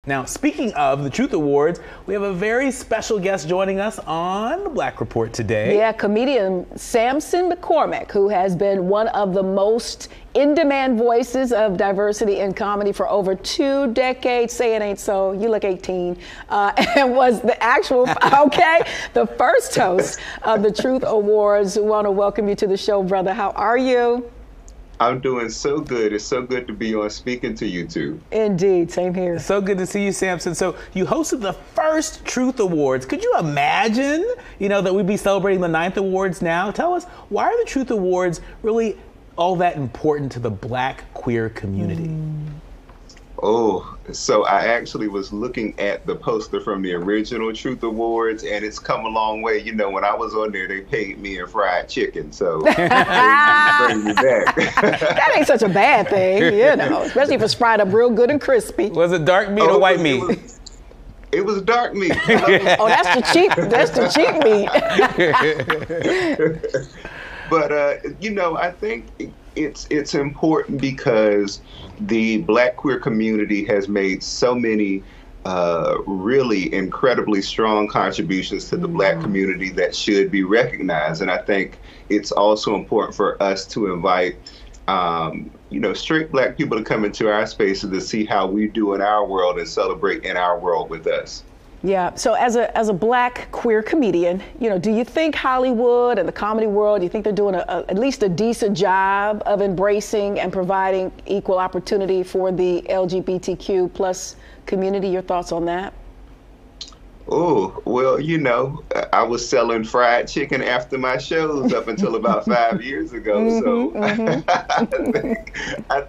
Now, speaking of the Truth Awards, we have a very special guest joining us on the Black Report today. Yeah, comedian Sampson McCormick, who has been one of the most in-demand voices of diversity in comedy for over 2 decades. Say it ain't so. You look 18. And was the actual, the first host of the Truth Awards. We want to welcome you to the show, brother. How are you? I'm doing so good. It's so good to be on speaking to you two. Indeed, same here. So good to see you, Sampson. So you hosted the first Truth Awards. Could you imagine, that we'd be celebrating the 9th awards now? Tell us, why are the Truth Awards really all that important to the Black queer community? Oh, so I actually was looking at the poster from the original Truth Awards, and it's come a long way. When I was on there, they paid me in fried chicken, so bring me back. That ain't such a bad thing, especially if it's fried up real good and crispy. Was it dark meat or white meat? It was dark meat. Oh, that's the cheap meat. But I think it's important because the Black queer community has made so many really incredibly strong contributions to the Black community that should be recognized. And I think it's also important for us to invite straight Black people to come into our spaces to see how we do in our world and celebrate in our world with us. Yeah. So as a Black queer comedian, do you think Hollywood and the comedy world, do you think they're doing at least a decent job of embracing and providing equal opportunity for the LGBTQ plus community? Your thoughts on that? Oh, well, I was selling fried chicken after my shows up until about 5 years ago. I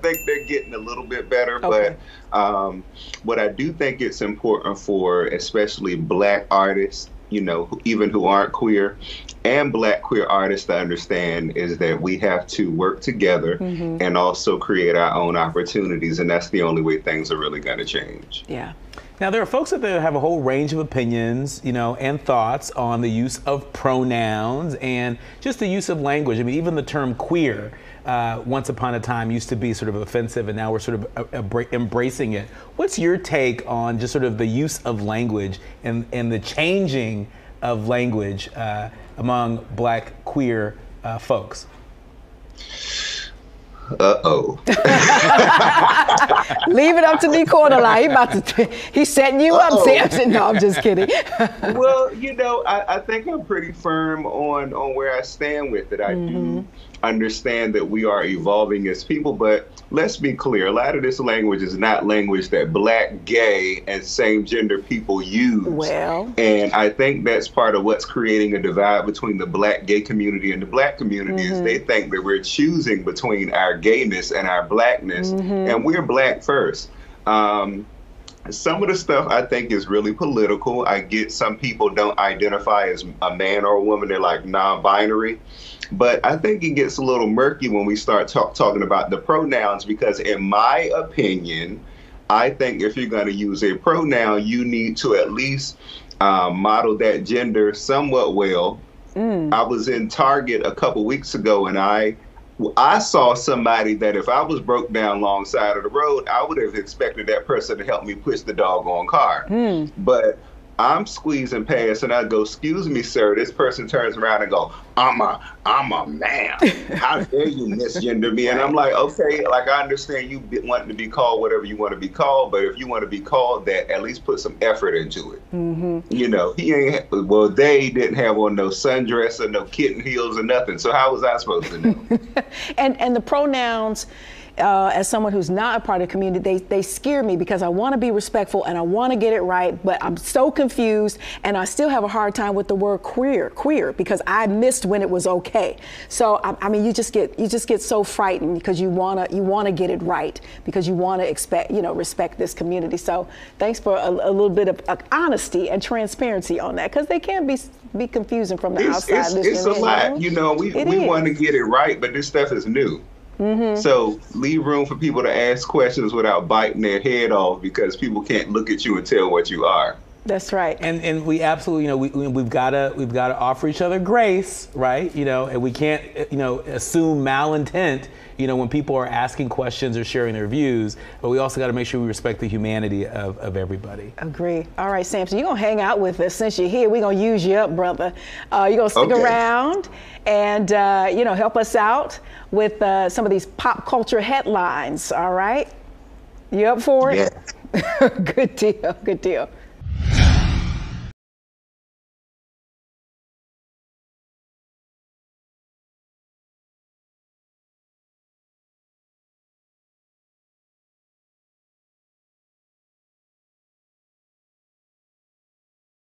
think they're getting a little bit better. Okay. But what I do think it's important for, especially Black artists, even who aren't queer, and Black queer artists to understand is that we have to work together and also create our own opportunities. And that's the only way things are really going to change. Yeah. Now, there are folks out there that have a whole range of opinions, and thoughts on the use of pronouns and just the use of language. I mean, even the term queer, once upon a time used to be sort of offensive, and now we're sort of embracing it. What's your take on just sort of the use of language and the changing of language among Black queer folks? Uh-oh. Leave it up to me, Cornerline. He's setting you up, Sampson. No, I'm just kidding. Well, I think I'm pretty firm on where I stand with it. I do understand that we are evolving as people, but let's be clear. A lot of this language is not language that Black, gay, and same-gender people use. Well. And I think that's part of what's creating a divide between the Black gay community and the Black community is they think that we're choosing between our gayness and our Blackness, and we're Black first. Some of the stuff I think is really political. I get some people don't identify as a man or a woman. They're like non-binary. But I think it gets a little murky when we start talking about the pronouns, because in my opinion, I think if you're going to use a pronoun, you need to at least model that gender somewhat well. I was in Target a couple weeks ago, and I saw somebody that if I was broke down alongside of the road, I would have expected that person to help me push the doggone car. But I'm squeezing past and I go, "Excuse me, sir." This person turns around and go, I'm a man. How dare you misgender me? And I'm like, okay, like I understand you wanting to be called whatever you want to be called, but if you want to be called that, at least put some effort into it. He ain't, they didn't have on no sundress or no kitten heels or nothing. So how was I supposed to know? And the pronouns, as someone who's not a part of the community, they scare me because I want to be respectful and I want to get it right, but I'm so confused and I still have a hard time with the word queer because I missed when it was okay. So I mean, you just get so frightened because you wanna get it right because you want to respect this community. So thanks for a little bit of honesty and transparency on that, because they can be confusing from the outside. It's a lot, we want to get it right, but this stuff is new. So leave room for people to ask questions without biting their head off, because people can't look at you and tell what you are. That's right. And we absolutely, we've got to offer each other grace, right? And we can't, assume malintent, when people are asking questions or sharing their views, but we also got to make sure we respect the humanity of everybody. Agree. All right, Sampson, you're going to hang out with us since you're here. We're going to use you up, brother. You're going to stick around and, help us out with some of these pop culture headlines. All right. You up for it? Yeah. Good deal. Good deal.